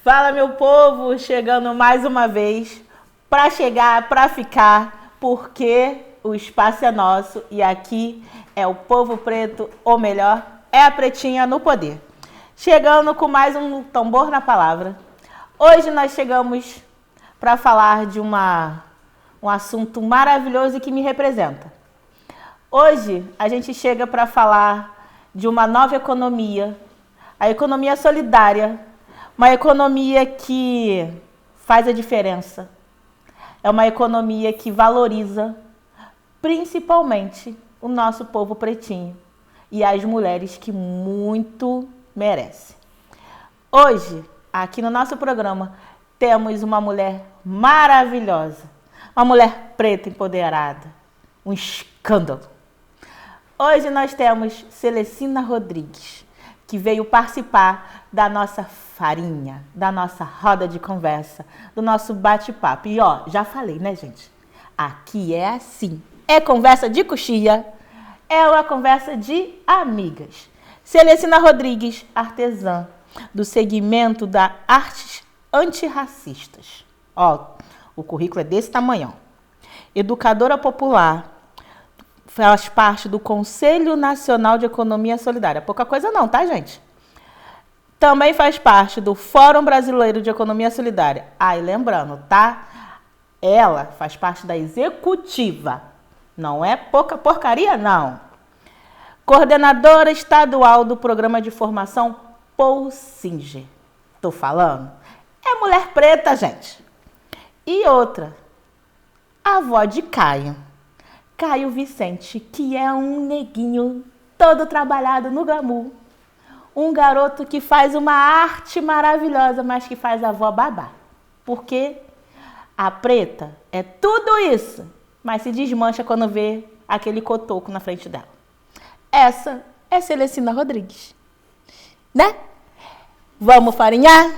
Fala, meu povo, chegando mais uma vez para chegar, para ficar, porque o espaço é nosso e aqui é o povo preto, ou melhor, é a pretinha no poder. Chegando com mais um tambor na palavra. Hoje nós chegamos para falar de um assunto maravilhoso e que me representa. Hoje a gente chega para falar de uma nova economia, a economia solidária, uma economia que faz a diferença. É uma economia que valoriza principalmente o nosso povo pretinho e as mulheres que muito merecem. Hoje, aqui no nosso programa, temos uma mulher maravilhosa, uma mulher preta empoderada, um escândalo. Hoje nós temos Celecina Rodrigues, que veio participar da nossa farinha, da nossa roda de conversa, do nosso bate-papo. E ó, já falei, né, gente? Aqui é assim. É conversa de coxia, é uma conversa de amigas. Celecina Rodrigues, artesã do segmento da artes antirracistas. Ó, o currículo é desse tamanho. Educadora popular, faz parte do Conselho Nacional de Economia Solidária. Pouca coisa não, tá, gente? Também faz parte do Fórum Brasileiro de Economia Solidária. Ah, e lembrando, tá? Ela faz parte da executiva. Não é pouca porcaria, não. Coordenadora estadual do Programa de Formação Pousinger. Tô falando? É mulher preta, gente. E outra, a avó de Caio. Caio Vicente, que é um neguinho todo trabalhado no glamour. Um garoto que faz uma arte maravilhosa, mas que faz a avó babar. Porque a preta é tudo isso, mas se desmancha quando vê aquele cotoco na frente dela. Essa é Celecina Rodrigues. Né? Vamos farinhar?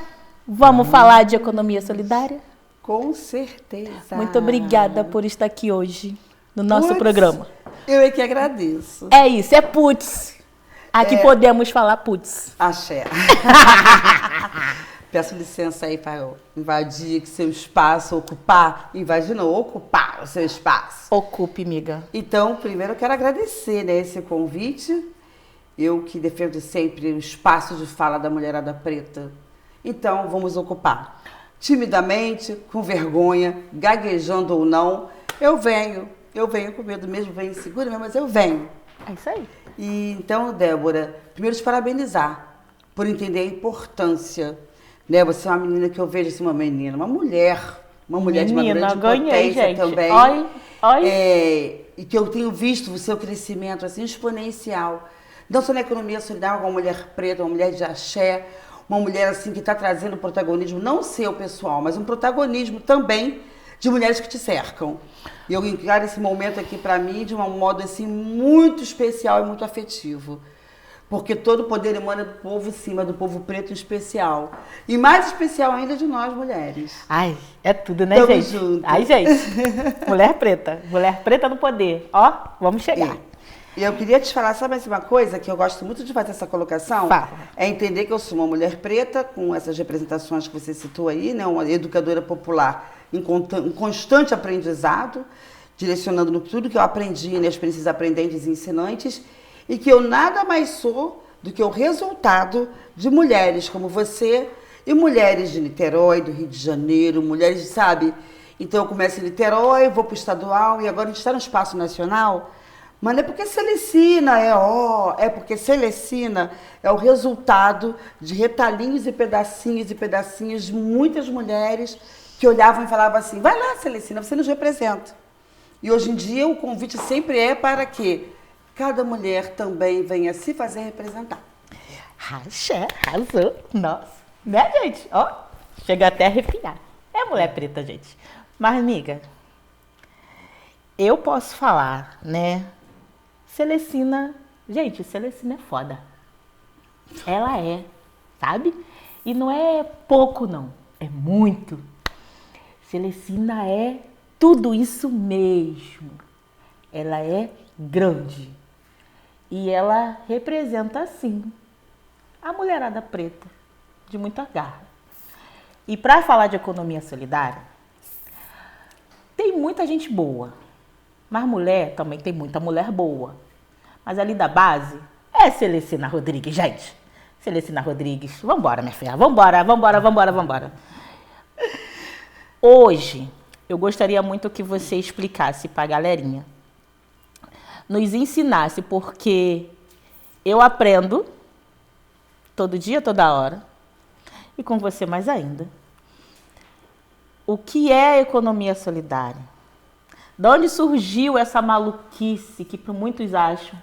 Vamos falar de economia solidária? Com certeza. Muito obrigada por estar aqui hoje no nosso programa. Eu é que agradeço. É isso, é putz. Aqui podemos falar putz. Axé. Peço licença aí para invadir seu espaço, ocupar o seu espaço. Ocupe, amiga. Então, primeiro eu quero agradecer, né, esse convite. Eu que defendo sempre o espaço de fala da mulherada preta. Então, vamos ocupar. Timidamente, com vergonha, gaguejando ou não, eu venho com medo mesmo, venho insegura mesmo, mas eu venho. É isso aí. E então, Débora, primeiro te parabenizar por entender a importância, né? Você é uma menina que eu vejo assim, uma mulher de uma grande potência também. Olha. E que eu tenho visto o seu crescimento assim exponencial. Não só na economia solidária, uma mulher preta, uma mulher de axé, uma mulher assim que está trazendo protagonismo, não seu pessoal, mas um protagonismo também de mulheres que te cercam. E eu encaro esse momento aqui para mim de um modo assim muito especial e muito afetivo. Porque todo o poder emana do povo cima, do povo preto em especial. E mais especial ainda de nós, mulheres. Ai, é tudo, né, Tamo gente? junto. Ai, gente. Mulher preta no poder. Ó, vamos chegar. E eu queria te falar, sabe uma coisa que eu gosto muito de fazer essa colocação? Fala. É entender que eu sou uma mulher preta, com essas representações que você citou aí, né? Uma educadora popular em constante aprendizado, direcionando tudo que eu aprendi, né? Experiências aprendentes e ensinantes, e que eu nada mais sou do que o resultado de mulheres como você e mulheres de Niterói, do Rio de Janeiro, mulheres, sabe? Então eu começo em Niterói, vou para o estadual e agora a gente está no espaço nacional. Mas não é porque Celecina é porque Celecina é o resultado de retalhinhos e pedacinhos de muitas mulheres que olhavam e falavam assim, vai lá, Celecina, você nos representa. E hoje em dia o convite sempre é para que cada mulher também venha se fazer representar. Axé, arrasou. Nossa. Né, gente? Ó, chega até a arrepiar. É mulher preta, gente. Mas, amiga, eu posso falar, né? Celecina, gente, Celecina é foda. Ela é, sabe? E não é pouco, não. É muito. Celecina é tudo isso mesmo. Ela é grande. E ela representa, sim, a mulherada preta, de muita garra. E para falar de economia solidária, tem muita gente boa, mas mulher também tem muita mulher boa. Mas ali da base é Celestina Rodrigues, gente. Celestina Rodrigues, vambora, minha filha, vambora. Hoje, eu gostaria muito que você explicasse para a galerinha, nos ensinasse, porque eu aprendo todo dia, toda hora, e com você mais ainda. O que é a economia solidária? De onde surgiu essa maluquice que muitos acham?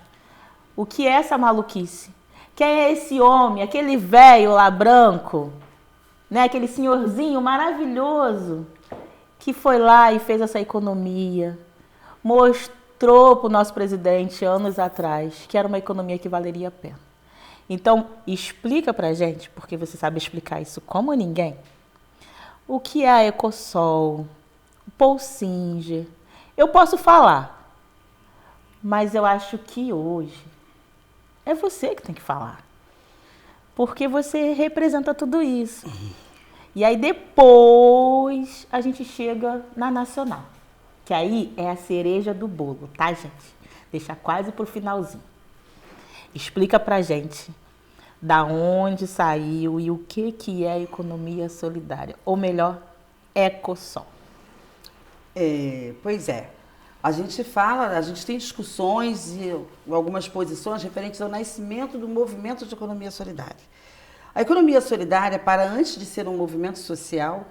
O que é essa maluquice? Quem é esse homem, aquele velho lá branco, né? Aquele senhorzinho maravilhoso que foi lá e fez essa economia, mostrou para o nosso presidente anos atrás que era uma economia que valeria a pena. Então, explica para a gente, porque você sabe explicar isso como ninguém, o que é a Ecosol, o Paul Singer. Eu posso falar, mas eu acho que hoje é você que tem que falar, porque você representa tudo isso. E aí depois a gente chega na nacional, que aí é a cereja do bolo, tá, gente? Deixa quase pro finalzinho. Explica pra gente da onde saiu e o que é economia solidária, ou melhor, Ecosol. Pois é. A gente tem discussões e algumas posições referentes ao nascimento do movimento de economia solidária. A economia solidária, para antes de ser um movimento social,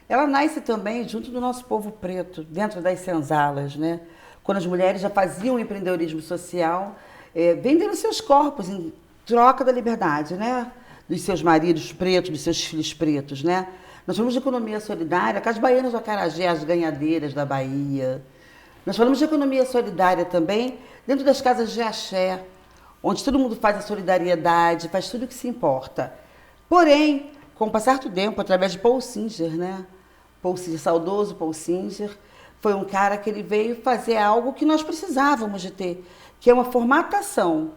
ela nasce também junto do nosso povo preto, dentro das senzalas, né? Quando as mulheres já faziam empreendedorismo social, vendendo seus corpos em troca da liberdade, né? Dos seus maridos pretos, dos seus filhos pretos, né? Nós falamos de economia solidária com as baianas do Acarajé, as ganhadeiras da Bahia. Nós falamos de economia solidária também dentro das casas de axé, onde todo mundo faz a solidariedade, faz tudo o que se importa. Porém, com o passar do tempo, através de Paul Singer, né? Paul Singer, saudoso Paul Singer, foi um cara que ele veio fazer algo que nós precisávamos de ter, que é uma formatação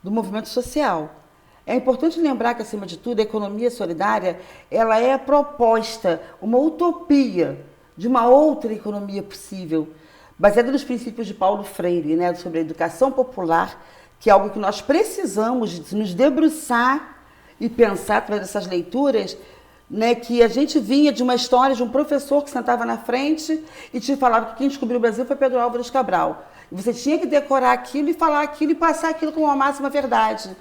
do movimento social. É importante lembrar que, acima de tudo, a economia solidária, ela é a proposta, uma utopia de uma outra economia possível, baseada nos princípios de Paulo Freire, né, sobre a educação popular, que é algo que nós precisamos de nos debruçar e pensar através dessas leituras, né, que a gente vinha de uma história de um professor que sentava na frente e te falava que quem descobriu o Brasil foi Pedro Álvares Cabral. E você tinha que decorar aquilo e falar aquilo e passar aquilo com uma máxima verdade.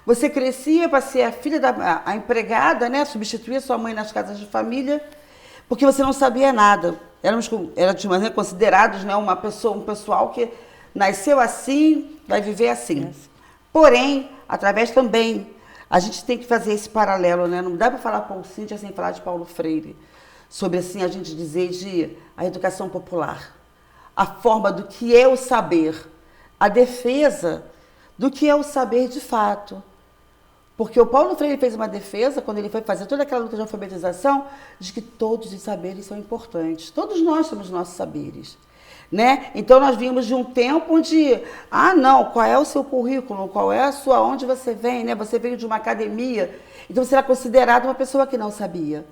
Você crescia para ser a filha a empregada, né, substituir a sua mãe nas casas de família, porque você não sabia nada. Éramos considerados, né, um pessoal que nasceu assim, vai viver assim. Porém, através também, a gente tem que fazer esse paralelo, né? Não dá para falar Paul Singer sem falar de Paulo Freire, sobre assim a gente dizer de a educação popular, a forma do que é o saber, a defesa do que é o saber de fato. Porque o Paulo Freire fez uma defesa, quando ele foi fazer toda aquela luta de alfabetização, de que todos os saberes são importantes. Todos nós temos nossos saberes, né? Então, nós vimos de um tempo onde, não, qual é o seu currículo, qual é a sua, onde você vem, né? Você veio de uma academia, então você era considerado uma pessoa que não sabia.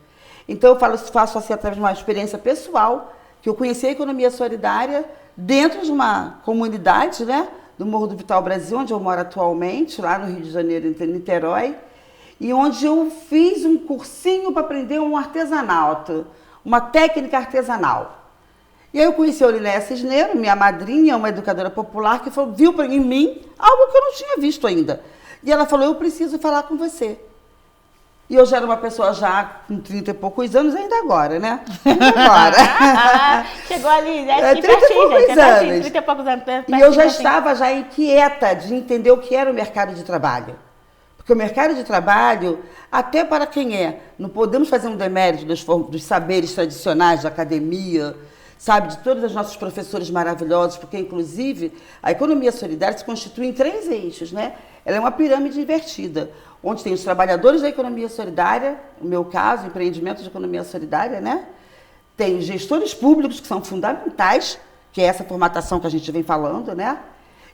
Então, eu faço assim, através de uma experiência pessoal, que eu conheci a economia solidária dentro de uma comunidade, né? Do Morro do Vital Brasil, onde eu moro atualmente, lá no Rio de Janeiro, em Niterói, e onde eu fiz um cursinho para aprender um artesanato, uma técnica artesanal. E aí eu conheci a Olinéia Cisneiro, minha madrinha, uma educadora popular, que viu em mim algo que eu não tinha visto ainda. E ela falou, eu preciso falar com você. E eu já era uma pessoa já com 30 e poucos anos, ainda agora, né? Ainda agora. Chegou ali, né? 30 e poucos anos. 30 e poucos anos. E eu já estava já inquieta de entender o que era o mercado de trabalho. Porque o mercado de trabalho, até para quem não podemos fazer um demérito dos saberes tradicionais da academia, sabe, de todos os nossos professores maravilhosos, porque, inclusive, a economia solidária se constitui em 3 eixos, né? Ela é uma pirâmide invertida, onde tem os trabalhadores da economia solidária, no meu caso, empreendimento de economia solidária, né? Tem os gestores públicos, que são fundamentais, que é essa formatação que a gente vem falando, né?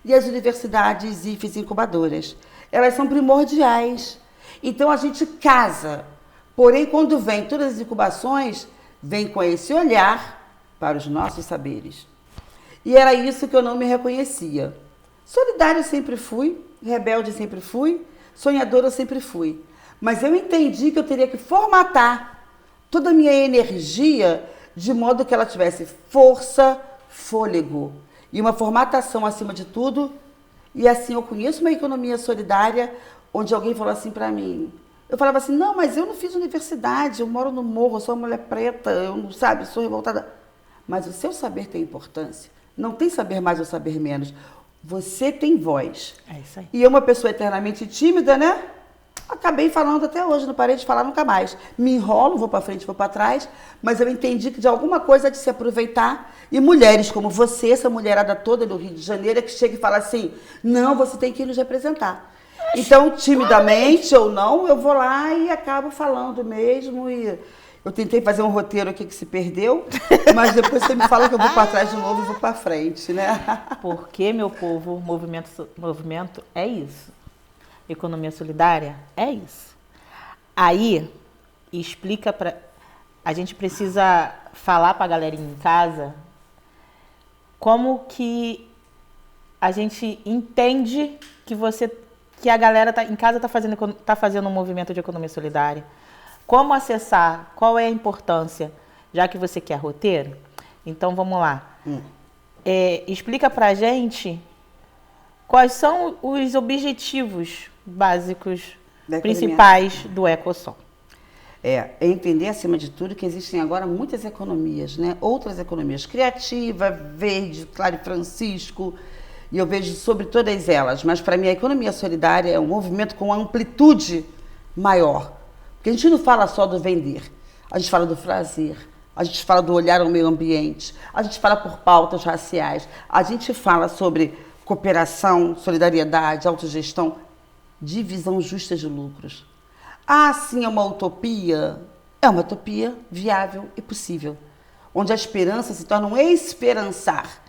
E as universidades, IFES e incubadoras. Elas são primordiais. Então, a gente casa Porém, quando vem todas as incubações, vem com esse olhar para os nossos saberes. E era isso que eu não me reconhecia. Solidária eu sempre fui, rebelde sempre fui, sonhadora eu sempre fui. Mas eu entendi que eu teria que formatar toda a minha energia de modo que ela tivesse força, fôlego e uma formatação acima de tudo. E assim, eu conheço uma economia solidária onde alguém falou assim para mim. Eu falava assim, não, mas eu não fiz universidade, eu moro no morro, eu sou uma mulher preta, eu não sabe, sou revoltada. Mas o seu saber tem importância. Não tem saber mais ou saber menos. Você tem voz. É isso aí. E eu, uma pessoa eternamente tímida, né? Acabei falando até hoje, não parei de falar nunca mais. Me enrolo, vou para frente, vou para trás, mas eu entendi que de alguma coisa é de se aproveitar. E mulheres como você, essa mulherada toda do Rio de Janeiro, é que chega e fala assim, não, você tem que nos representar. Então, timidamente ou não, eu vou lá e acabo falando mesmo. E eu tentei fazer um roteiro aqui que se perdeu, mas depois você me fala que eu vou para trás de novo e vou para frente, né? Porque, meu povo, movimento é isso. Economia solidária é isso. Aí, explica para... A gente precisa falar para a galerinha em casa como que a gente entende que a galera em casa tá fazendo um movimento de economia solidária. Como acessar, qual é a importância, já que você quer roteiro? Então, vamos lá. Explica pra gente quais são os objetivos básicos, principais do Ecosom. É entender, acima de tudo, que existem agora muitas economias, né? Outras economias, Criativa, Verde, Claro Francisco, e eu vejo sobre todas elas. Mas, para mim, a economia solidária é um movimento com amplitude maior. Porque a gente não fala só do vender, a gente fala do prazer, a gente fala do olhar ao meio ambiente, a gente fala por pautas raciais, a gente fala sobre cooperação, solidariedade, autogestão, divisão justa de lucros. Ah, sim, é uma utopia viável e possível, onde a esperança se torna um esperançar,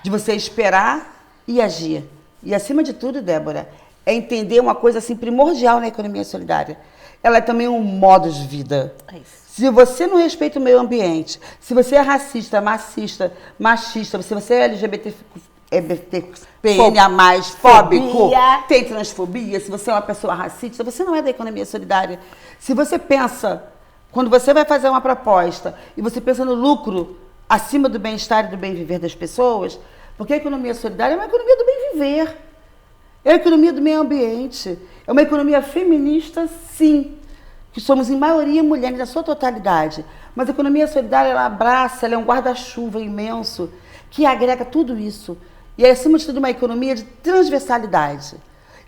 de você esperar e agir. E, acima de tudo, Débora, é entender uma coisa assim primordial na economia solidária. Ela é também um modo de vida. É isso. Se você não respeita o meio ambiente, se você é racista, machista, se você é LGBTPNA+, fóbico, tem transfobia, se você é uma pessoa racista, você não é da economia solidária. Se você pensa, quando você vai fazer uma proposta e você pensa no lucro acima do bem-estar e do bem-viver das pessoas, porque a economia solidária é uma economia do bem-viver. É a economia do meio ambiente. É uma economia feminista, sim, que somos em maioria mulheres na sua totalidade. Mas a economia solidária, ela abraça, ela é um guarda-chuva imenso que agrega tudo isso. E é, acima de tudo, uma economia de transversalidade.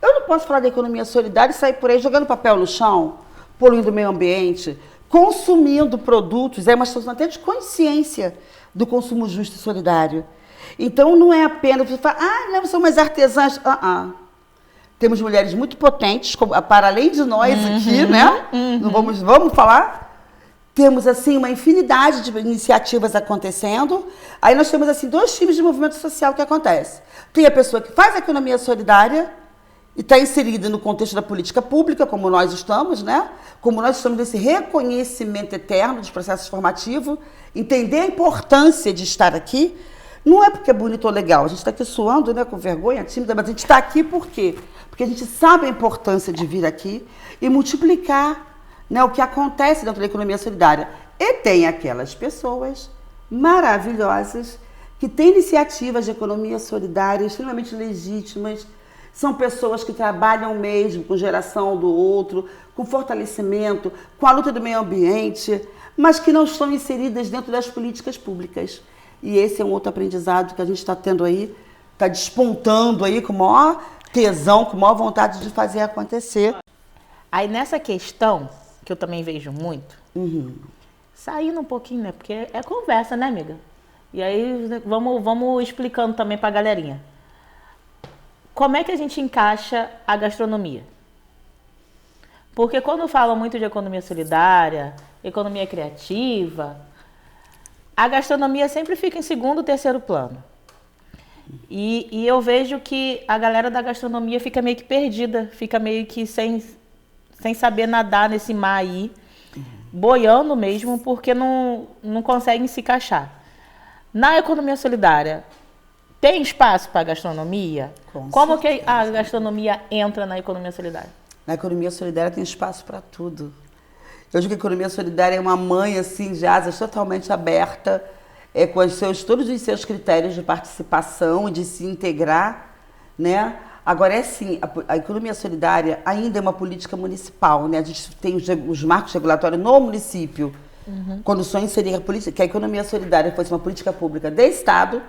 Eu não posso falar da economia solidária e sair por aí jogando papel no chão, poluindo o meio ambiente, consumindo produtos, é uma questão até de consciência do consumo justo e solidário. Então, não é apenas você falar, não, são umas artesãs. Temos mulheres muito potentes, para além de nós aqui, né? Não vamos falar. Temos, assim, uma infinidade de iniciativas acontecendo. Aí nós temos, assim, dois tipos de movimento social que acontece. Tem a pessoa que faz a economia solidária e está inserida no contexto da política pública, como nós estamos, né? Como nós estamos nesse reconhecimento eterno dos processos formativos, entender a importância de estar aqui. Não é porque é bonito ou legal, a gente está aqui suando, né, com vergonha, tímida, mas a gente está aqui por quê? Porque a gente sabe a importância de vir aqui e multiplicar, né, o que acontece dentro da economia solidária. E tem aquelas pessoas maravilhosas que têm iniciativas de economia solidária extremamente legítimas. São pessoas que trabalham mesmo com geração do outro, com fortalecimento, com a luta do meio ambiente, mas que não estão inseridas dentro das políticas públicas. E esse é um outro aprendizado que a gente está tendo aí, está despontando aí com maior tesão, com maior vontade de fazer acontecer. Aí nessa questão, que eu também vejo muito, saindo um pouquinho, né? Porque é conversa, né, amiga? E aí vamos explicando também para a galerinha. Como é que a gente encaixa a gastronomia? Porque quando falam muito de economia solidária, economia criativa, a gastronomia sempre fica em segundo, terceiro plano. E eu vejo que a galera da gastronomia fica meio que perdida, fica meio que sem saber nadar nesse mar aí. boiando mesmo porque não conseguem se encaixar. Na economia solidária, tem espaço para a gastronomia? Como que a gastronomia entra na economia solidária? Na economia solidária tem espaço para tudo. Eu digo que a economia solidária é uma mãe assim, de asas totalmente aberta, com todos os seus critérios de participação e de se integrar, né? Agora, é assim, a economia solidária ainda é uma política municipal, né? A gente tem os marcos regulatórios no município, quando só inserir que a economia solidária fosse uma política pública de Estado.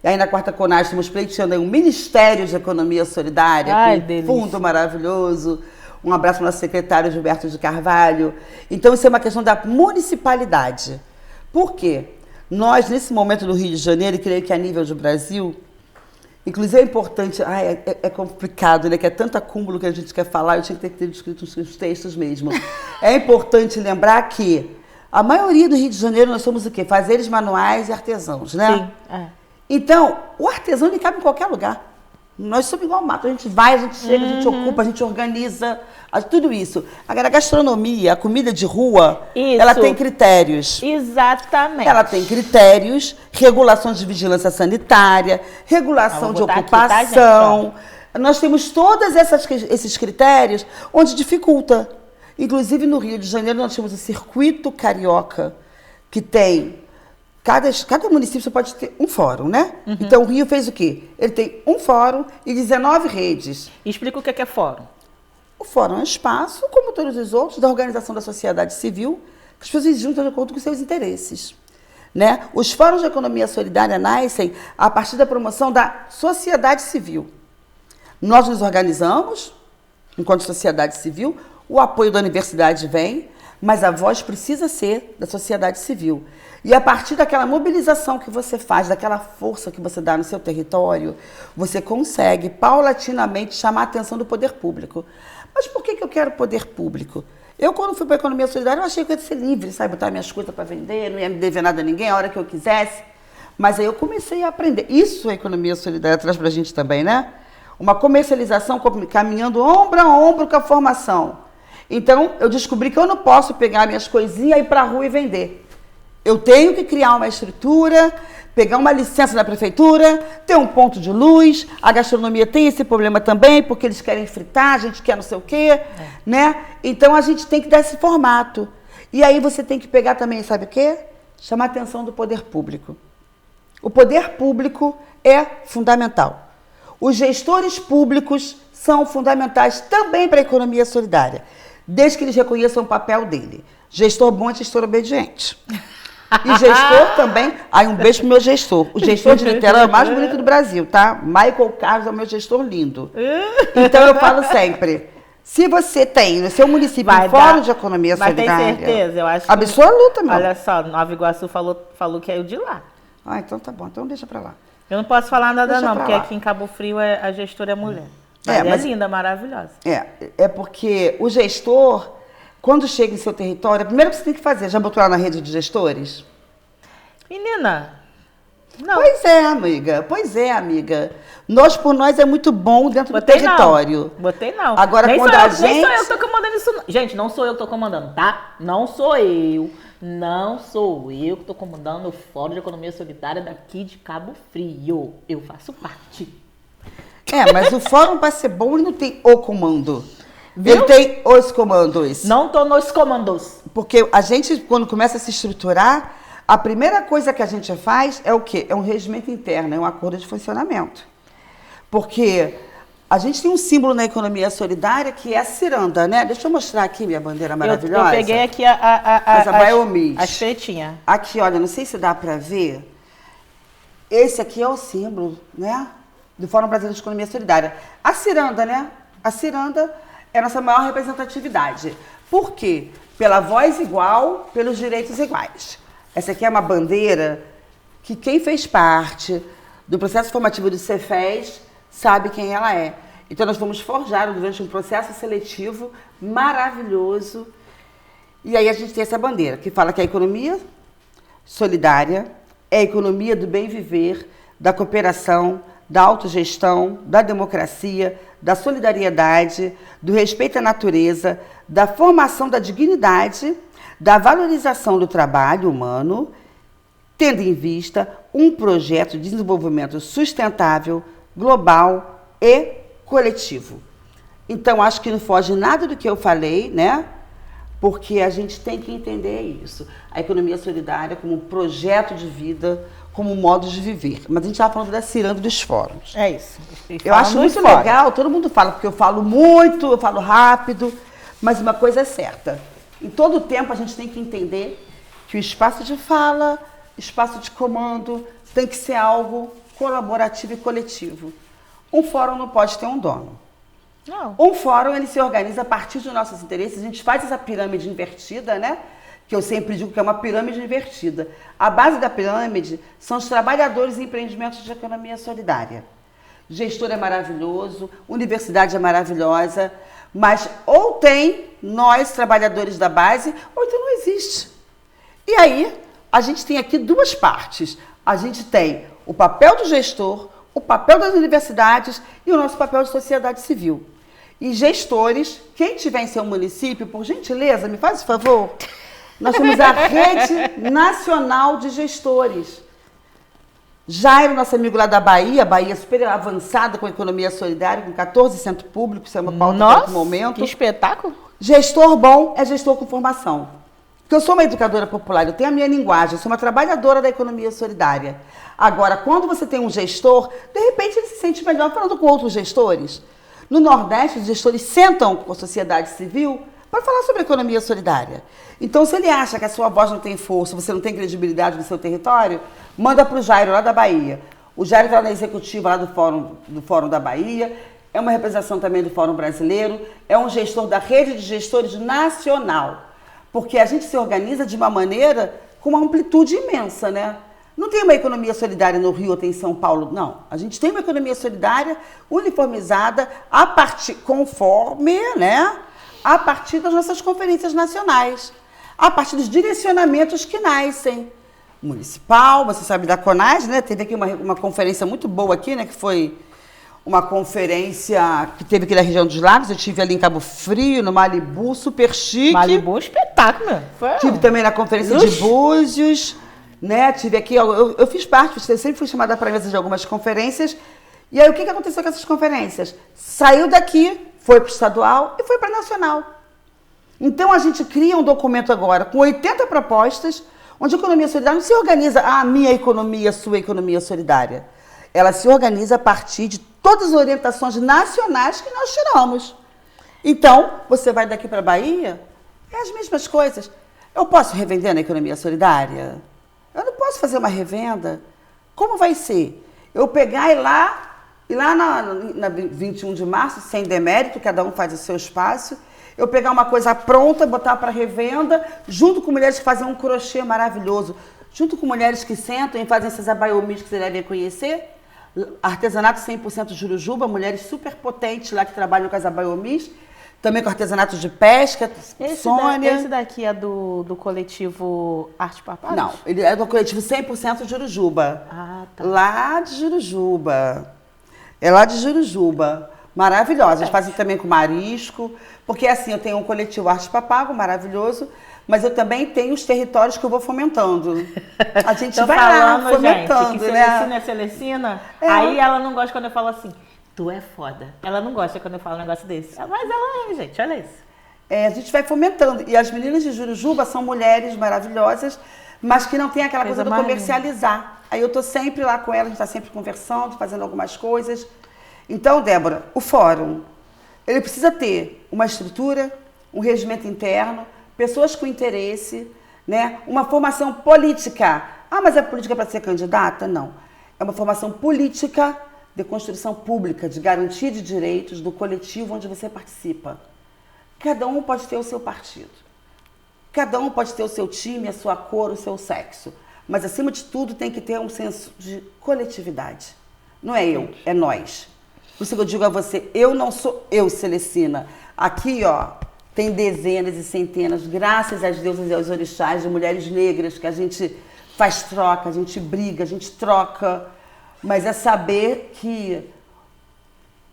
E aí, na quarta CONAS, estamos pleiteando aí um Ministério de Economia Solidária, com um fundo maravilhoso. Um abraço para o nosso secretário Gilberto de Carvalho. Então, isso é uma questão da municipalidade. Por quê? Nós, nesse momento do Rio de Janeiro, e creio que a nível do Brasil, inclusive é importante, é complicado, né? Que é tanto acúmulo que a gente quer falar, eu tinha que ter escrito os textos mesmo. É importante lembrar que a maioria do Rio de Janeiro nós somos o quê? Fazeres manuais e artesãos, né? Sim, é. Então, o artesão ele cabe em qualquer lugar. Nós somos igual ao mato, a gente vai, a gente chega, a gente ocupa, a gente organiza, tudo isso. Agora, a gastronomia, a comida de rua, ela tem critérios. Exatamente. Ela tem critérios, regulações de vigilância sanitária, regulação de ocupação. Nós temos todos esses critérios onde dificulta. Inclusive, no Rio de Janeiro, nós temos o Circuito Carioca, que tem... Cada município pode ter um fórum, né? Então, o Rio fez o quê? Ele tem um fórum e 19 redes. Explica o que é fórum. O fórum é um espaço, como todos os outros, da organização da sociedade civil, que as pessoas juntam de acordo com seus interesses. Né? Os fóruns de economia solidária nascem a partir da promoção da sociedade civil. Nós nos organizamos, enquanto sociedade civil, o apoio da universidade vem, mas a voz precisa ser da sociedade civil. E a partir daquela mobilização que você faz, daquela força que você dá no seu território, você consegue paulatinamente chamar a atenção do poder público. Mas por que eu quero poder público? Eu, quando fui para a economia solidária, eu achei que eu ia ser livre, sabe? Botar minhas coisas para vender, não ia me dever nada a ninguém, a hora que eu quisesse. Mas aí eu comecei a aprender. Isso a economia solidária traz para a gente também, né? Uma comercialização caminhando ombro a ombro com a formação. Então, eu descobri que eu não posso pegar minhas coisinhas e ir para a rua e vender. Eu tenho que criar uma estrutura, pegar uma licença da prefeitura, ter um ponto de luz. A gastronomia tem esse problema também, porque eles querem fritar, a gente quer não sei o quê, né? Então, a gente tem que dar esse formato. E aí você tem que pegar também, sabe o quê? Chamar a atenção do poder público. O poder público é fundamental. Os gestores públicos são fundamentais também para a economia solidária, desde que eles reconheçam o papel dele. Gestor bom é gestor obediente. E gestor também... Aí um beijo pro meu gestor. O gestor de Niterói é o mais bonito do Brasil, tá? Michael Carlos é o meu gestor lindo. Então eu falo sempre, se você tem no seu município um fórum de economia solidária... Mas tem certeza? Eu acho absoluta, meu. Olha só, Nova Iguaçu falou que é o de lá. Ah, então tá bom. Então deixa pra lá. Eu não posso falar nada Deixa não, pra porque lá. aqui em Cabo Frio a gestora é mulher. Mas é linda, maravilhosa. É porque o gestor, quando chega em seu território, a primeira que você tem que fazer, já botou lá na rede de gestores? Menina, não. Pois é, amiga. Nós por nós é muito bom dentro do território. Botei não. Agora, nem quando nem sou eu que tô comandando isso. Não. Gente, não sou eu que tô comandando, tá? Não sou eu que tô comandando o Fórum de Economia Solidária daqui de Cabo Frio. Eu faço parte. Mas o fórum, para ser bom, ele não tem o comando. Viu? Ele tem os comandos. Não tô nos comandos. Porque a gente, quando começa a se estruturar, a primeira coisa que a gente faz é o quê? É um regimento interno, é um acordo de funcionamento. Porque a gente tem um símbolo na economia solidária que é a ciranda, né? Deixa eu mostrar aqui minha bandeira maravilhosa. Eu peguei aqui as pretinhas. Aqui, olha, não sei se dá para ver. Esse aqui é o símbolo, né? Do Fórum Brasileiro de Economia Solidária. A ciranda, né? A ciranda é a nossa maior representatividade. Por quê? Pela voz igual, pelos direitos iguais. Essa aqui é uma bandeira que quem fez parte do processo formativo do Cefes sabe quem ela é. Então, nós fomos forjar durante um processo seletivo maravilhoso. E aí a gente tem essa bandeira, que fala que a economia solidária é a economia do bem viver, da cooperação, da autogestão, da democracia, da solidariedade, do respeito à natureza, da formação da dignidade, da valorização do trabalho humano, tendo em vista um projeto de desenvolvimento sustentável, global e coletivo. Então, acho que não foge nada do que eu falei, né? Porque a gente tem que entender isso. A economia solidária como um projeto de vida, como um modo de viver. Mas a gente estava falando da ciranda dos fóruns. É isso. Eu acho muito legal, todo mundo fala, porque eu falo muito, eu falo rápido, mas uma coisa é certa. Em todo tempo a gente tem que entender que o espaço de fala, espaço de comando, tem que ser algo colaborativo e coletivo. Um fórum não pode ter um dono. Não. Um fórum, ele se organiza a partir dos nossos interesses, a gente faz essa pirâmide invertida, né? Que eu sempre digo que é uma pirâmide invertida. A base da pirâmide são os trabalhadores e empreendimentos de economia solidária. Gestor é maravilhoso, universidade é maravilhosa, mas ou tem nós, trabalhadores da base, ou então não existe. E aí, a gente tem aqui duas partes. A gente tem o papel do gestor, o papel das universidades e o nosso papel de sociedade civil. E gestores, quem tiver em seu município, por gentileza, me faz o favor, nós temos a Rede Nacional de Gestores. Jairo, nosso amigo lá da Bahia super avançada com a economia solidária, com 14 centros públicos, isso é uma pauta Nossa, no momento. Que espetáculo! Gestor bom é gestor com formação. Porque eu sou uma educadora popular, eu tenho a minha linguagem, eu sou uma trabalhadora da economia solidária. Agora, quando você tem um gestor, de repente ele se sente melhor falando com outros gestores. No Nordeste, os gestores sentam com a sociedade civil para falar sobre economia solidária. Então, se ele acha que a sua voz não tem força, você não tem credibilidade no seu território, manda para o Jairo, lá da Bahia. O Jairo está na executiva lá do Fórum da Bahia, é uma representação também do Fórum Brasileiro, é um gestor da rede de gestores nacional. Porque a gente se organiza de uma maneira com uma amplitude imensa, né? Não tem uma economia solidária no Rio ou tem em São Paulo, não. A gente tem uma economia solidária uniformizada conforme, né? A partir das nossas conferências nacionais, a partir dos direcionamentos que nascem. Municipal, você sabe da CONAS, né? Teve aqui uma conferência muito boa aqui, né? Que foi uma conferência que teve aqui na região dos lagos. Eu tive ali em Cabo Frio, no Malibu, super chique. Malibu, espetáculo, meu. Tive também na conferência de Búzios, né? Tive aqui, eu fiz parte, eu sempre fui chamada para a mesa de algumas conferências. E aí, o que aconteceu com essas conferências? Saiu daqui, foi para o estadual e foi para a nacional. Então, a gente cria um documento agora com 80 propostas, onde a economia solidária não se organiza a minha economia, a sua economia solidária. Ela se organiza a partir de todas as orientações nacionais que nós tiramos. Então, você vai daqui para a Bahia, é as mesmas coisas. Eu posso revender na economia solidária? Eu não posso fazer uma revenda? Como vai ser? Eu pegar e lá na 21 de março, sem demérito, cada um faz o seu espaço, eu pegar uma coisa pronta, botar para revenda, junto com mulheres que fazem um crochê maravilhoso, junto com mulheres que sentam e fazem essas abaiomis que você deve conhecer, artesanato 100% Jurujuba, mulheres super potentes lá que trabalham com as abaiomis, também com artesanato de pesca, Sônia. Esse daqui é do coletivo Arte Papagos? Não, ele é do coletivo 100% Jurujuba. Ah, tá. Lá de Jurujuba. É lá de Jurujuba. Maravilhosa. Eles fazem também com marisco, porque assim, eu tenho um coletivo Arte Papago, maravilhoso, mas eu também tenho os territórios que eu vou fomentando. A gente vai lá fomentando, gente, que né? Celestina. Aí ela não gosta quando eu falo assim, tu é foda. Ela não gosta quando eu falo um negócio desse. Mas ela é, gente, olha isso. A gente vai fomentando. E as meninas de Jurujuba são mulheres maravilhosas, mas que não tem aquela coisa do comercializar. Aí eu tô sempre lá com elas, a gente está sempre conversando, fazendo algumas coisas. Então, Débora, o fórum, ele precisa ter uma estrutura, um regimento interno, pessoas com interesse, né? Uma formação política. Ah, mas é política para ser candidata? Não. É uma formação política de construção pública, de garantia de direitos do coletivo onde você participa. Cada um pode ter o seu partido. Cada um pode ter o seu time, a sua cor, o seu sexo. Mas, acima de tudo, tem que ter um senso de coletividade. Não é eu, é nós. Por isso que eu digo a você, eu não sou eu, Celestina. Aqui, ó, tem dezenas e centenas, graças às deusas e aos orixás, de mulheres negras, que a gente faz troca, a gente briga, a gente troca. Mas é saber que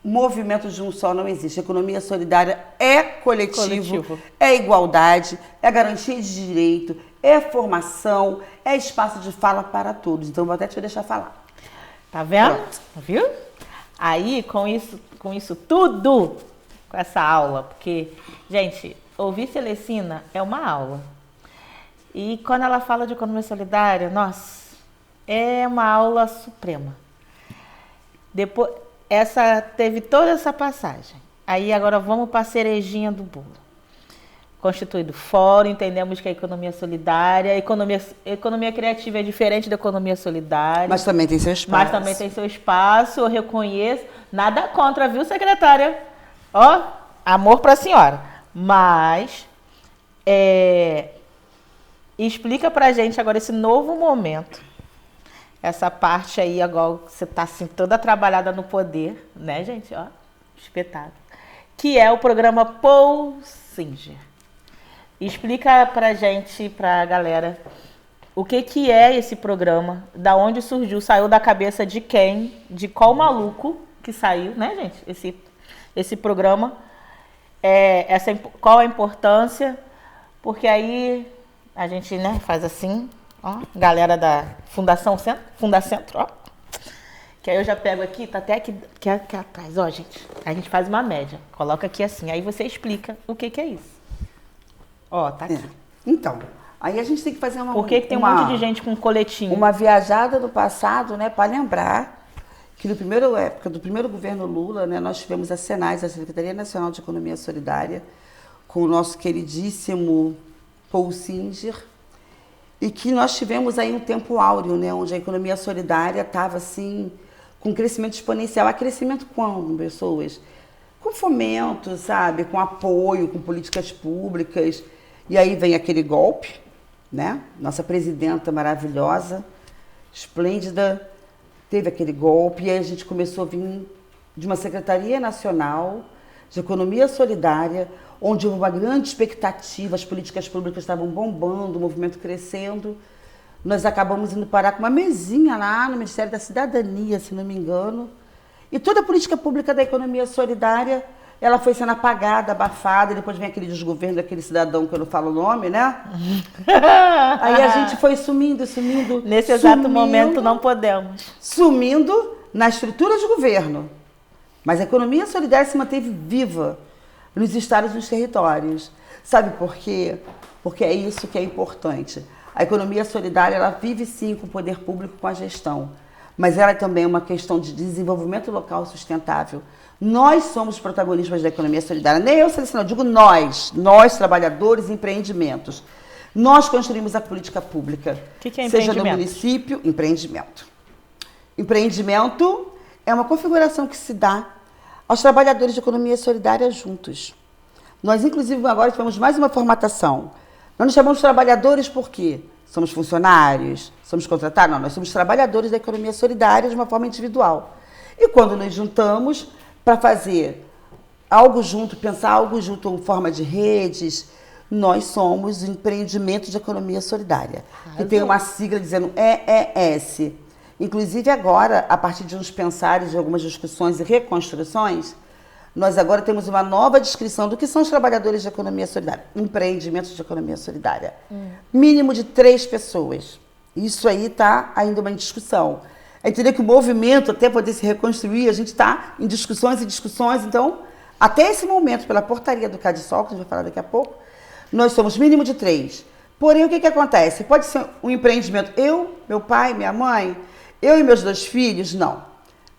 movimento de um só não existe. A economia solidária é coletivo, é igualdade, é garantia de direito, é formação, é espaço de fala para todos. Então, vou até te deixar falar. Tá vendo? Pronto. Viu? Aí, com isso tudo, com essa aula, porque, gente, ouvir Celestina é uma aula. E quando ela fala de economia solidária, nossa, é uma aula suprema. Depois, teve toda essa passagem. Aí agora vamos para a cerejinha do bolo. Constituído fórum, entendemos que a economia solidária, economia criativa é diferente da economia solidária. Mas também tem seu espaço. Eu reconheço. Nada contra, viu, secretária? Ó, amor para a senhora. Mas, explica pra gente agora esse novo momento. Essa parte aí, agora você tá assim toda trabalhada no poder, né, gente? Ó, espetáculo. Que é o programa Paul Singer. Explica pra gente, pra galera, o que é esse programa, da onde surgiu, saiu da cabeça de quem, de qual maluco que saiu, né, gente? Esse programa, qual a importância, porque aí a gente, né, faz assim, ó, galera da Fundacentro, ó, que aí eu já pego aqui, tá até aqui atrás, ó, gente, a gente faz uma média, coloca aqui assim, aí você explica o que é isso. Ó, tá aqui. Então, aí a gente tem que fazer uma... Por que tem um monte de gente com coletinho? Uma viajada do passado, né, para lembrar que na primeira época do primeiro governo Lula, né, nós tivemos a Senais, a Secretaria Nacional de Economia Solidária, com o nosso queridíssimo Paul Singer, e que nós tivemos aí um tempo áureo, né, onde a economia solidária estava assim, com crescimento exponencial. Há crescimento com pessoas, com fomento, sabe, com apoio, com políticas públicas. E aí vem aquele golpe, né? Nossa presidenta maravilhosa, esplêndida, teve aquele golpe, e aí a gente começou a vir de uma Secretaria Nacional de Economia Solidária, onde houve uma grande expectativa, as políticas públicas estavam bombando, o movimento crescendo. Nós acabamos indo parar com uma mesinha lá no Ministério da Cidadania, se não me engano, e toda a política pública da economia solidária, ela foi sendo apagada, abafada, e depois vem aquele desgoverno daquele cidadão que eu não falo o nome, né? Aí a gente foi sumindo. Nesse exato momento não podemos. Sumindo na estrutura de governo. Mas a economia solidária se manteve viva nos estados e nos territórios. Sabe por quê? Porque é isso que é importante. A economia solidária, ela vive sim com o poder público, com a gestão. Mas ela também é uma questão de desenvolvimento local sustentável. Nós somos protagonistas da economia solidária. Nem eu, Celestina, eu digo nós trabalhadores e empreendimentos. Nós construímos a política pública. O que é empreendimento? Seja no município, empreendimento. Empreendimento é uma configuração que se dá aos trabalhadores de economia solidária juntos. Nós, inclusive, agora tivemos mais uma formatação. Nós nos chamamos de trabalhadores por quê? Somos funcionários? Somos contratados? Não, nós somos trabalhadores da economia solidária de uma forma individual. E quando nos juntamos para fazer algo junto, pensar algo junto em forma de redes, nós somos empreendimentos de economia solidária. Que tem uma sigla dizendo EES. Inclusive agora, a partir de uns pensares, de algumas discussões e reconstruções, nós agora temos uma nova descrição do que são os trabalhadores de economia solidária. Empreendimentos de economia solidária. Mínimo de 3 pessoas. Isso aí está ainda uma discussão. É entender que o movimento, até poder se reconstruir, a gente está em discussões e discussões. Então, até esse momento, pela portaria do CADSOL, que a gente vai falar daqui a pouco, nós somos mínimo de 3. Porém, o que acontece? Pode ser um empreendimento. Eu, meu pai, minha mãe, eu e meus 2 filhos, não.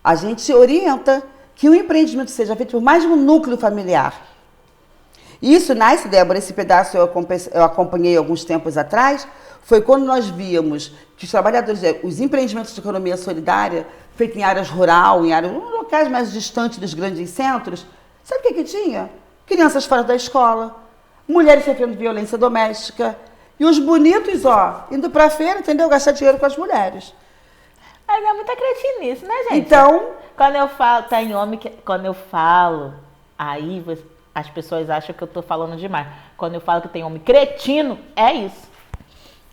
A gente orienta que o empreendimento seja feito por mais de um núcleo familiar. Isso nasce, Débora, esse pedaço eu acompanhei alguns tempos atrás, foi quando nós víamos que os trabalhadores, os empreendimentos de economia solidária, feitos em áreas rurais, em locais mais distantes dos grandes centros, sabe o que tinha? Crianças fora da escola, mulheres sofrendo violência doméstica, e os bonitos, ó, indo pra feira, entendeu? Gastar dinheiro com as mulheres. Mas é muita cretinice, né, gente? Então, quando eu falo, tem homem que, quando eu falo, aí as pessoas acham que eu tô falando demais. Quando eu falo que tem homem cretino, é isso.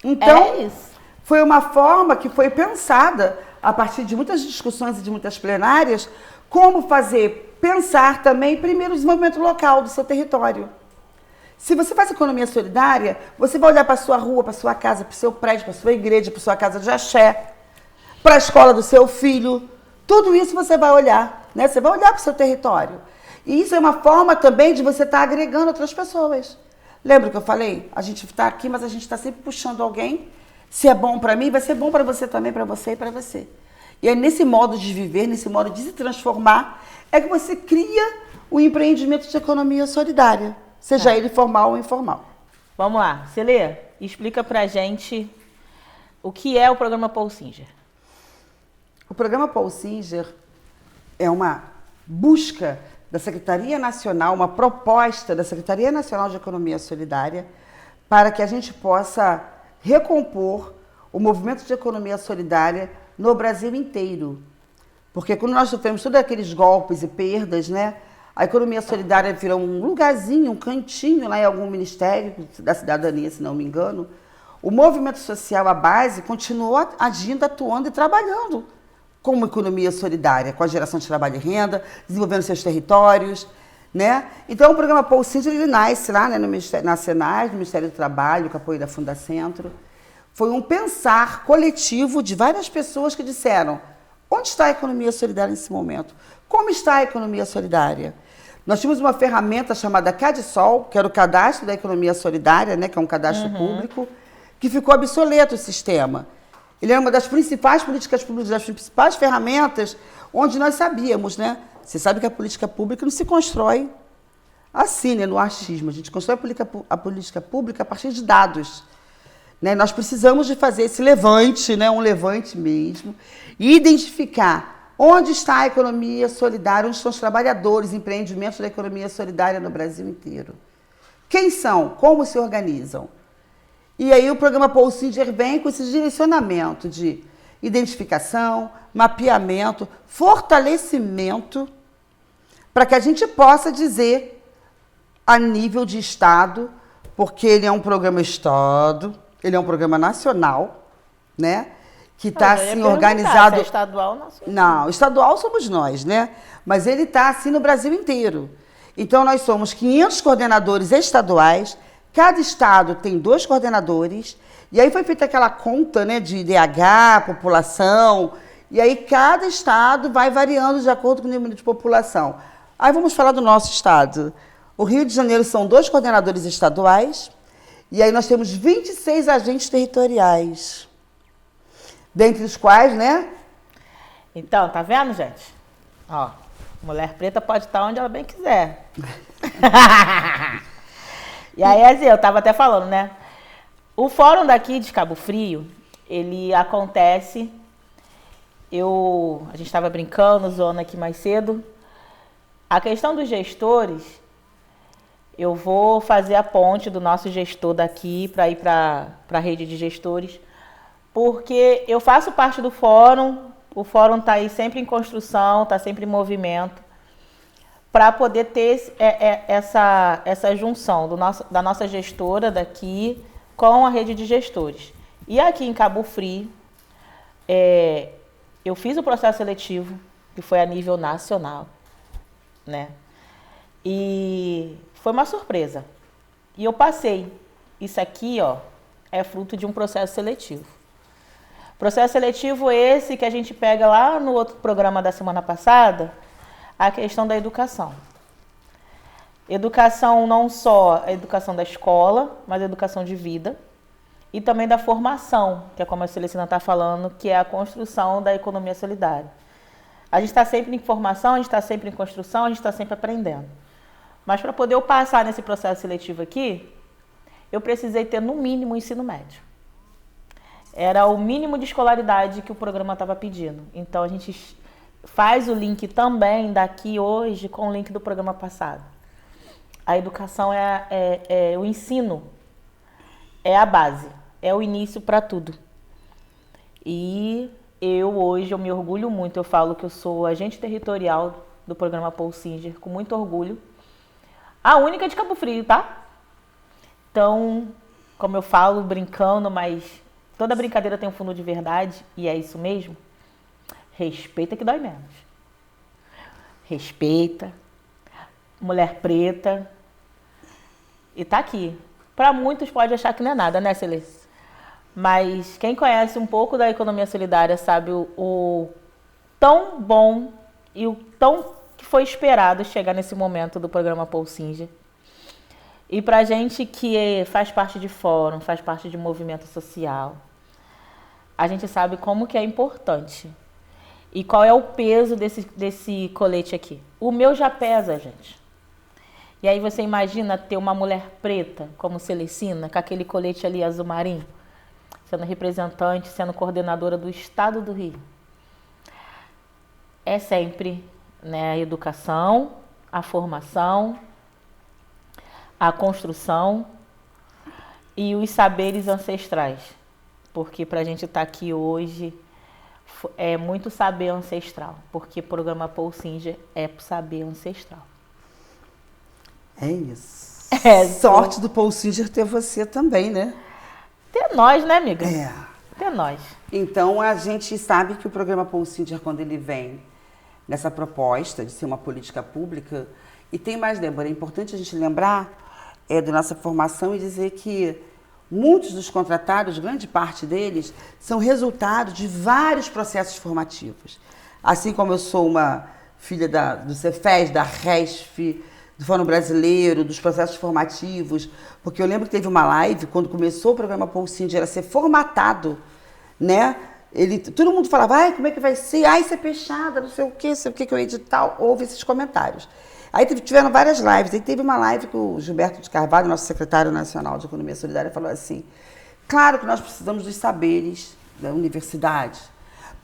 Então, é isso. Foi uma forma que foi pensada, a partir de muitas discussões e de muitas plenárias, Como fazer? Pensar também, primeiro, o desenvolvimento local do seu território. Se você faz economia solidária, você vai olhar para a sua rua, para a sua casa, para o seu prédio, para a sua igreja, para a sua casa de axé, para a escola do seu filho. Tudo isso você vai olhar, né? Você vai olhar para o seu território. E isso é uma forma também de você estar agregando outras pessoas. Lembra que eu falei? A gente está aqui, mas a gente está sempre puxando alguém. Se é bom para mim, vai ser bom para você também, para você e para você. E é nesse modo de viver, nesse modo de se transformar, é que você cria o empreendimento de economia solidária. Seja ele formal ou informal. Vamos lá. Celê, explica pra gente o que é o programa Paul Singer. O programa Paul Singer é uma busca da Secretaria Nacional, uma proposta da Secretaria Nacional de Economia Solidária para que a gente possa recompor o movimento de economia solidária no Brasil inteiro. Porque quando nós sofremos todos aqueles golpes e perdas, né? A economia solidária virou um lugarzinho, um cantinho lá em algum ministério da cidadania, se não me engano. O movimento social, a base, continuou agindo, atuando e trabalhando como economia solidária, com a geração de trabalho e renda, desenvolvendo seus territórios, né? Então, o programa Paul Singer, ele nasce lá, né, na Senai, no Ministério do Trabalho, com apoio da Fundacentro. Foi um pensar coletivo de várias pessoas que disseram: onde está a economia solidária nesse momento? Como está a economia solidária? Nós tínhamos uma ferramenta chamada CADSOL, que era o Cadastro da Economia Solidária, né, que é um cadastro público, que ficou obsoleto o sistema. Ele era uma das principais políticas públicas, das principais ferramentas, onde nós sabíamos, né? Você sabe que a política pública não se constrói assim, né, no achismo. A gente constrói a política pública a partir de dados. Né? Nós precisamos de fazer esse levante, né, um levante mesmo, e identificar onde está a economia solidária, onde estão os trabalhadores, empreendimentos da economia solidária no Brasil inteiro. Quem são? Como se organizam? E aí o programa Paul Singer vem com esse direcionamento de identificação, mapeamento, fortalecimento, para que a gente possa dizer a nível de Estado, porque ele é um programa Estado, ele é um programa nacional, né? Que está assim organizado. Se é estadual, não. Não, estadual somos nós, né? Mas ele está assim no Brasil inteiro. Então nós somos 500 coordenadores estaduais, cada estado tem 2 coordenadores, e aí foi feita aquela conta, né, de IDH, população, e aí cada estado vai variando de acordo com o número de população. Aí vamos falar do nosso estado. O Rio de Janeiro são 2 coordenadores estaduais, e aí nós temos 26 agentes territoriais. Dentre os quais, né? Então, tá vendo, gente? Ó, mulher preta pode estar onde ela bem quiser. E aí, assim, eu tava até falando, né? O fórum daqui de Cabo Frio, ele acontece... A gente estava brincando, zoando aqui mais cedo. A questão dos gestores, eu vou fazer a ponte do nosso gestor daqui para ir para a rede de gestores, porque eu faço parte do fórum, o fórum está aí sempre em construção, está sempre em movimento, para poder ter essa junção da nossa gestora daqui com a rede de gestores. E aqui em Cabo Frio, eu fiz o processo seletivo, que foi a nível nacional, né? E foi uma surpresa. E eu passei. Isso aqui, ó, é fruto de um processo seletivo. Processo seletivo esse que a gente pega lá no outro programa da semana passada, a questão da educação. Educação não só a educação da escola, mas a educação de vida. E também da formação, que é como a Celestina está falando, que é a construção da economia solidária. A gente está sempre em formação, a gente está sempre em construção, a gente está sempre aprendendo. Mas para poder eu passar nesse processo seletivo aqui, eu precisei ter no mínimo o ensino médio. Era o mínimo de escolaridade que o programa estava pedindo. Então a gente faz o link também daqui hoje com o link do programa passado. A educação o ensino, é a base, é o início para tudo. E hoje eu me orgulho muito, eu falo que eu sou agente territorial do programa Paul Singer, com muito orgulho. A única de Cabo Frio, tá? Então, como eu falo, brincando, mas toda brincadeira tem um fundo de verdade, e é isso mesmo. Respeita que dói menos. respeita, mulher preta, e tá aqui. Para muitos pode achar que não é nada, né, Celê? Mas quem conhece um pouco da economia solidária sabe o tão bom e o tão que foi esperado chegar nesse momento do programa Paul Singer. E pra gente que faz parte de fórum, faz parte de movimento social, a gente sabe como que é importante. E qual é o peso desse colete aqui. O meu já pesa, gente. E aí você imagina ter uma mulher preta como Celecina, com aquele colete ali azul marinho, sendo representante, sendo coordenadora do Estado do Rio. É sempre, né, a educação, a formação, a construção e os saberes ancestrais. Porque para a gente estar aqui hoje é muito saber ancestral. Porque o programa Paul Singer é saber ancestral. É isso. Sorte do Paul Singer ter você também, né? Ter nós, né, amiga? É. Ter nós. Então, a gente sabe que o programa Paul Singer, quando ele vem nessa proposta de ser uma política pública, e tem mais, Débora, é importante a gente lembrar da nossa formação e dizer que muitos dos contratados, grande parte deles, são resultado de vários processos formativos. Assim como eu sou uma filha do Cefes, da RESF, do Fórum Brasileiro, dos processos formativos, porque eu lembro que teve uma live, quando começou o programa Paul Singer a ser formatado, né? Todo mundo falava, ai, como é que vai ser? Ai, isso é fechada, não sei o que o edital, houve esses comentários. Aí tiveram várias lives, aí teve uma live que o Gilberto de Carvalho, nosso secretário nacional de Economia Solidária, falou assim, claro que nós precisamos dos saberes da universidade,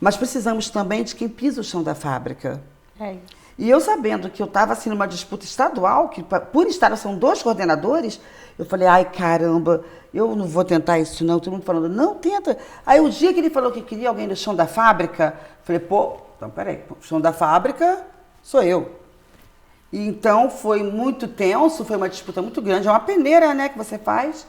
mas precisamos também de quem pisa o chão da fábrica. É. E eu sabendo que eu estava assim numa disputa estadual, que por estar são 2 coordenadores, eu falei, ai caramba, eu não vou tentar isso não. Todo mundo falando, não, tenta. Aí o dia que ele falou que queria alguém do chão da fábrica, eu falei, pô, então peraí, o chão da fábrica sou eu. E então foi muito tenso, foi uma disputa muito grande, é uma peneira, né, que você faz.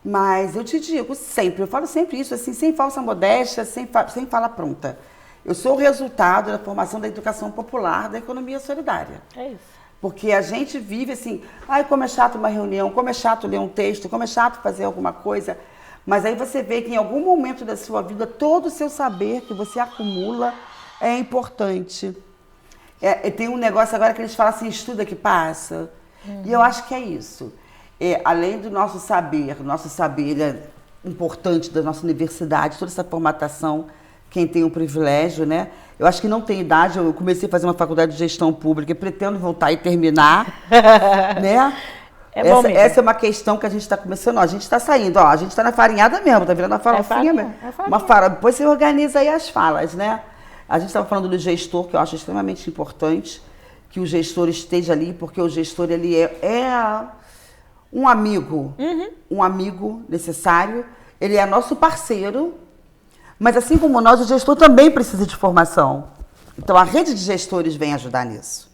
Mas eu te digo sempre, eu falo sempre isso, assim, sem falsa modéstia, sem fala pronta. Eu sou o resultado da formação da educação popular da economia solidária. É isso. Porque a gente vive assim, ai, como é chato uma reunião, como é chato ler um texto, como é chato fazer alguma coisa. Mas aí você vê que em algum momento da sua vida, todo o seu saber que você acumula é importante. Tem um negócio agora que eles falam assim, estuda que passa. E eu acho que é isso. Além do nosso saber ele é importante da nossa universidade, toda essa formatação, quem tem o privilégio, né? Eu acho que não tem idade, eu comecei a fazer uma faculdade de gestão pública e pretendo voltar e terminar, né? Essa é uma questão que a gente está começando, a gente está saindo, a gente está na farinhada mesmo, tá virando uma farofinha mesmo. Depois você organiza aí as falas, né? A gente estava falando do gestor, que eu acho extremamente importante que o gestor esteja ali, porque o gestor ele é um amigo, um amigo necessário, ele é nosso parceiro, mas assim como nós, o gestor também precisa de formação. Então a rede de gestores vem ajudar nisso.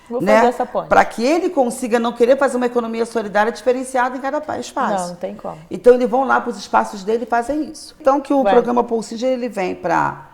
Vou fazer essa ponte. Para que ele consiga não querer fazer uma economia solidária diferenciada em cada espaço. Não tem como. Então eles vão lá para os espaços dele e fazem isso. Então que o programa Paul Singer ele vem para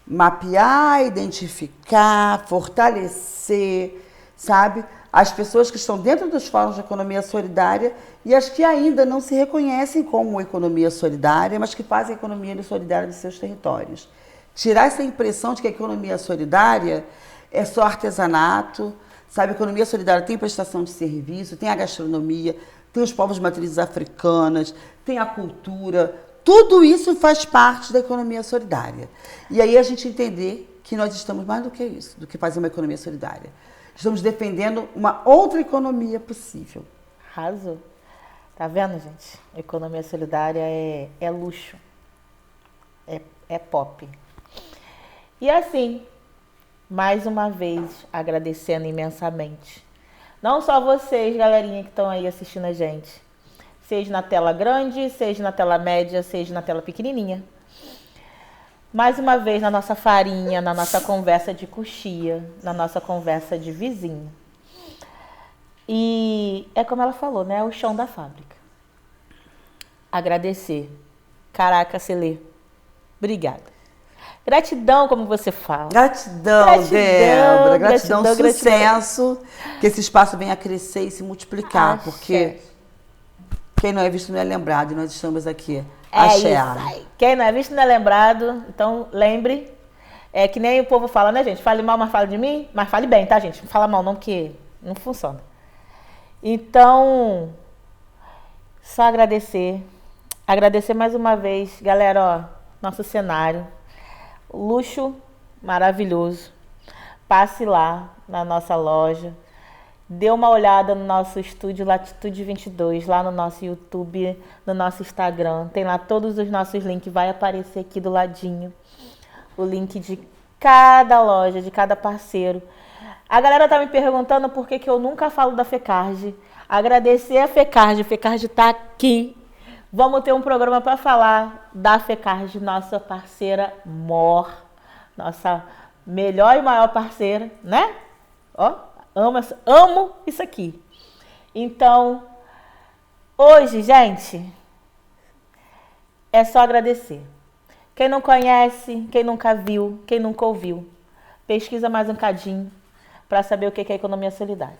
mapear, identificar, fortalecer, sabe? As pessoas que estão dentro dos fóruns de economia solidária e as que ainda não se reconhecem como economia solidária, mas que fazem a economia solidária de seus territórios. Tirar essa impressão de que a economia solidária é só artesanato, sabe? A economia solidária tem prestação de serviço, tem a gastronomia, tem os povos de matrizes africanas, tem a cultura. Tudo isso faz parte da economia solidária. E aí a gente entender que nós estamos mais do que isso, do que fazer uma economia solidária. Estamos defendendo uma outra economia possível. Arrasou. Tá vendo, gente? Economia solidária é luxo. É pop. E assim, mais uma vez, agradecendo imensamente. Não só vocês, galerinha, que estão aí assistindo a gente. Seja na tela grande, seja na tela média, seja na tela pequenininha. Mais uma vez na nossa farinha, na nossa conversa de coxia, na nossa conversa de vizinho. E é como ela falou, né? O chão da fábrica. Agradecer. Caraca, Celê. Obrigada. Gratidão, como você fala. Gratidão, Débora. Gratidão, gratidão, sucesso. Que esse espaço venha a crescer e se multiplicar. Porque quem não é visto não é lembrado. E nós estamos aqui. Axé. Isso aí. Quem não é visto não é lembrado. Então, lembre. É que nem o povo fala, né, gente? Fale mal, mas fale de mim. Mas fale bem, tá, gente? Não fala mal não, porque não funciona. Então, só agradecer. Agradecer mais uma vez. Galera, ó, nosso cenário. Luxo maravilhoso. Passe lá na nossa loja. Dê uma olhada no nosso estúdio Latitude 22, lá no nosso YouTube, no nosso Instagram. Tem lá todos os nossos links. Vai aparecer aqui do ladinho o link de cada loja, de cada parceiro. A galera tá me perguntando por que eu nunca falo da FECARD. Agradecer a FECARD. A FECARD tá aqui. Vamos ter um programa para falar da FECARD, nossa parceira mor, nossa melhor e maior parceira, né? Ó, amo isso aqui. Então, hoje, gente, é só agradecer. Quem não conhece, quem nunca viu, quem nunca ouviu, pesquisa mais um cadinho para saber o que é economia solidária.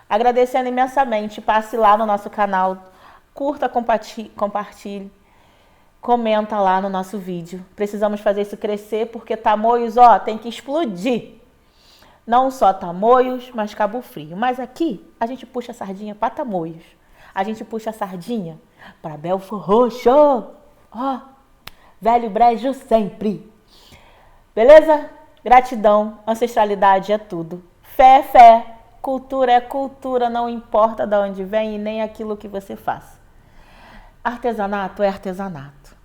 Agradecendo imensamente, passe lá no nosso canal, curta, compartilhe, comenta lá no nosso vídeo. Precisamos fazer isso crescer, porque Tamoios, ó, tem que explodir. Não só Tamoios, mas Cabo Frio. Mas aqui, a gente puxa a sardinha para Tamoios. A gente puxa a sardinha para Belford Roxo. Ó, Velho Brejo sempre. Beleza? Gratidão, ancestralidade é tudo. Fé é fé, cultura é cultura, não importa de onde vem e nem aquilo que você faz. Artesanato é artesanato.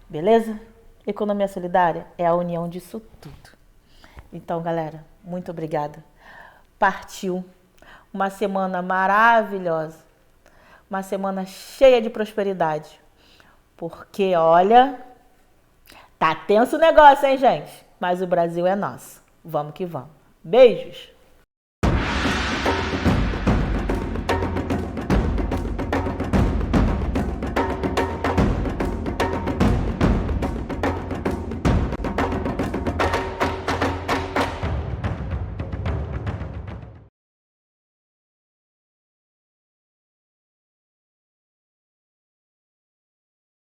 Beleza? Economia solidária é a união disso tudo. Então, galera, muito obrigada. Partiu uma semana maravilhosa. Uma semana cheia de prosperidade. Porque, olha, tá tenso o negócio, hein, gente? Mas o Brasil é nosso. Vamos que vamos. Beijos!